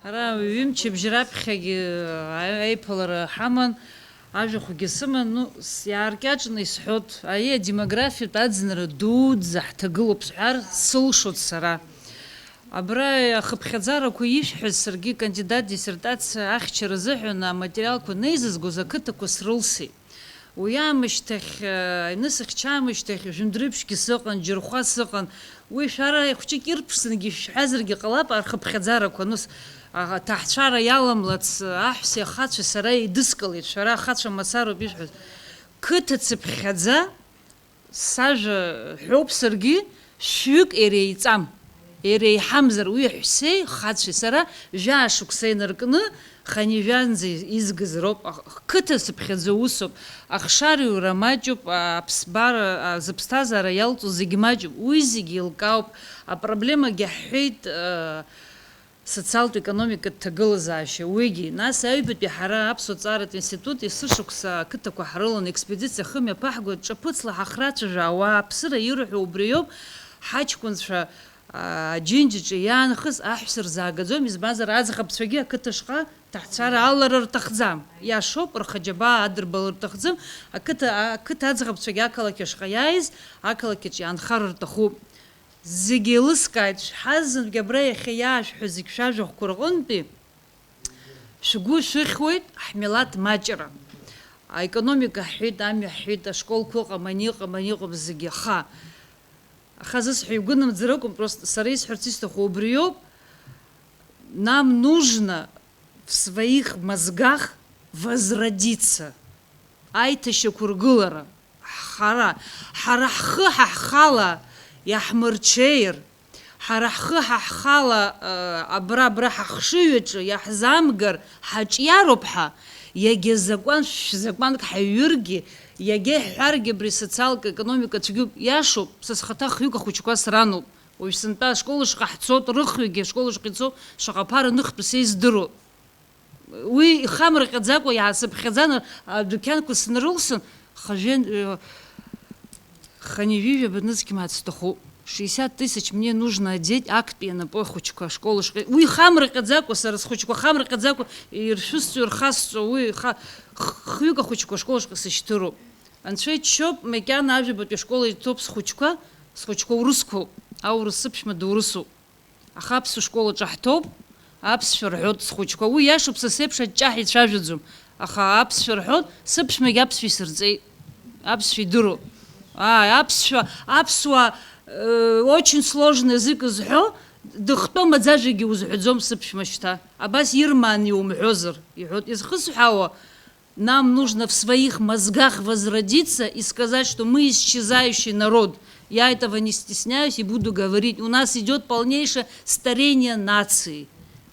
Ара ҩымчыбжьараԥхьагьы аиԥылара ҳаман, ажәахәгьы сыман, иааркьаҿны исҳәот, адемографиатә аӡынра дуӡӡа ҳҭагылоуп сҳәар сылшот сара. Абра ахыԥхьаӡарақәа ишәҳәаз саргьы кандидат диссертациа ахьчара азыҳәан аматериалқәа неизызгоз ақыҭақәа срылсит. Уи аамышьҭахь, аҩны сахьчамышьҭахь, жәындәрыԥшьгьы сыҟан, џьырхәа сыҟан. Уи шәара хәҷык ирԥшӡангьы шәҳәазаргьы ҟалап архыԥхьаӡарақәа. Аҭаҳцәара иаламлац аҳәсеи ахацәеи сара идыскылеит, шәара ахацәа мацароуп ишәҳәаз. Қыҭа цыԥхьаӡа сажәа ҳәоуп саргьы, шәҩык иреиҵам. Иреиҳамзар уи аҳәсеи ахацәеи сара жәашықәса инаркны ханижәанӡа изгыз роуп. Қыҭа цыԥхьаӡа усуп. Ахшариура маҷуп, аԥсбара, зыԥсҭазаара иалҵу зегьы маҷуп. Уи зегьы еилкаауп. Апроблемагьы ҳҳәеит социалтә економикатә ҭагылазаашьа. Уигьы, нас аҩбатәи ҳара аԥсуа ҵааратә институт есышықәса ақыҭақәа ҳрылан експедициа хымҩаԥаҳго ҿаԥыцла ҳахраҿажәа ауаа аԥсыра ирҳәо убри ауп. Ҳаҷкәынцәа аџьынџьаҿы иаанхыз аҳәса рзаагаӡом, избанзар аӡӷабцәагьы ақыҭашҟа ҭаҳцәара алара рҭахӡам. Иашоуп, рхаџьабаа адырбала рҭахӡам. Ақыҭа аӡӷабцәагьы ақалақь ашҟа иааиз, ақалақьаҿ иаанхар рҭахуп. Зегьы еилыскааит, шәҳазынтәгьы абра иахьа иаашәҳәаз зегь шәажәахәқәа рҟынтәи шәгәы шәыхьуеит ҳмилаҭ маҷра. Аекономика ҳҳәеит, амҩа ҳҳәеит, ашколқәа ыҟам, ани ыҟам, ани ыҟам зегьы. Аха зысҳәо игәынамӡар акәым, просто сара исҳәарц исҭаху убри ауп. Нам нужно в своих мозгах возродиться. Аиҭашьақәа ргылара. Ҳара ҳхы ҳахала иаҳмырҽеир, ҳара ҳхы ҳахала абра ҳахшыҩаҿы иаҳзамгар ҳаҿиароуп ҳа, иагьа закәанк ҳаҩыргьы, иагьа иҳәаргьы абри социалтә економика цәгьоуп. Иашоуп, са схаҭа хҩык ахәыҷқәа сраноуп. Уажә сынтәа ашколашҟа ҳцоит, рыхҩыкгьы ашколашҟа ицоуп, шаҟа ԥара ныхтәу сеиздыруп. Уи ихамырҟьаӡакәа иаасыԥхьаӡан адәқьанқәа снарылсын, ханижәижәа баныцқьмаац сҭахуп. 60 тысяч мне нужно одеть, актәи анапы ахәыҷқәа ашколашҟа. Уи хамырҟьаӡакәа, сара схәыҷқәа хамырҟьаӡакәа иршәысҵо, ирхасҵо, уи хҩык ахәыҷқәа ашколашҟа сышьҭыроуп. Анцәа иџьшьоуп, макьана ажәабатәи ашкола иҭоуп схәыҷқәа урысқәоуп, аурыс сыԥшәма дурысуп. Аха аԥсуа школаҿы ҳҭоуп, аԥсшәа рҳәоит схәыҷқәа. Уи иашоуп, са сеиԥш аҷҷаҳ ицәажәаӡом. Аха аԥсшәа рҳәоит, сыԥшәмагьы аԥсшәа исырҵеит, аԥсшәа идыруп. Аԥсуа очень сложный язык зҳәо, дыхтәом аӡәаӡәагьы узҳәаӡом сыԥшәма шьҭа. Абас ирмаан иумҳәозар, иҳәоит. Изхысҳәаауа, нам нужно в своих мозгах возродиться и сказать, что мы исчезающий народ. Я этого не стесняюсь и буду говорить. У нас идет полнейшее старение нации.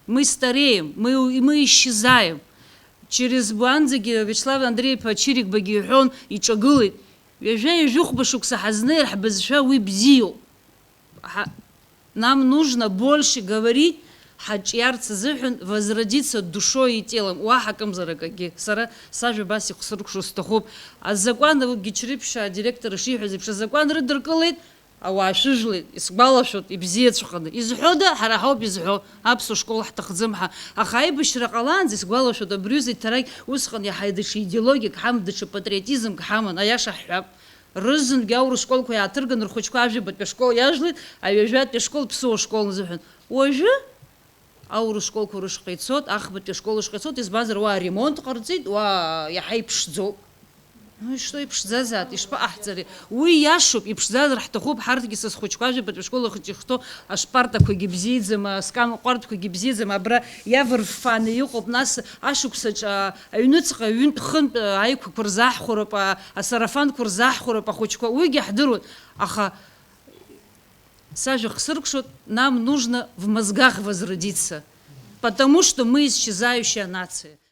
Мы стареем, мы исчезаем. Через Буанзаги Вячеслав Андреевич Чирик Багихон и Чагылы. Нам нужно больше говорить, возродиться душой и телом. Сара сажа баси хусуркшу стахоп. А закон гичрипша директора шихазипша закон рыдыркалит, а вашижлит, избалашот, и бзиецуханы. Изхода харахоп изхо, абсу школа хтахзымха. А хайбиш ракалан, здесь балашот, абрюзи тарай, усхан я хайдыши идеология, хамдыши патриотизм, хаман, а я шахраб. Рызын гяуру школку я атырган, рхучку ажибат пешкол яжлит, а вяжат пешкол псу школ называют. Оже? Ауру школку рышкайцот, ахбат пешкол рышкайцот, из базар уа ремонт карцит, уа я хайпшдзо. Ну и что и пшдзазат, и шпа ахцари. Уи яшуп, и пшдзазар хтахуп хартги со схучку ажибат пешкол хтихто, а шпартаку гибзидзем, скам қартаку гибзидзем, абра явр фаны юқоп нас ашуксач, юнуцқа юнт хын айку курзаххуроп, а сарафан курзаххуроп, а хучку уиги хдырут. Аха сажах сыркшут, нам нужно в мозгах возродиться, потому что мы исчезающая нация.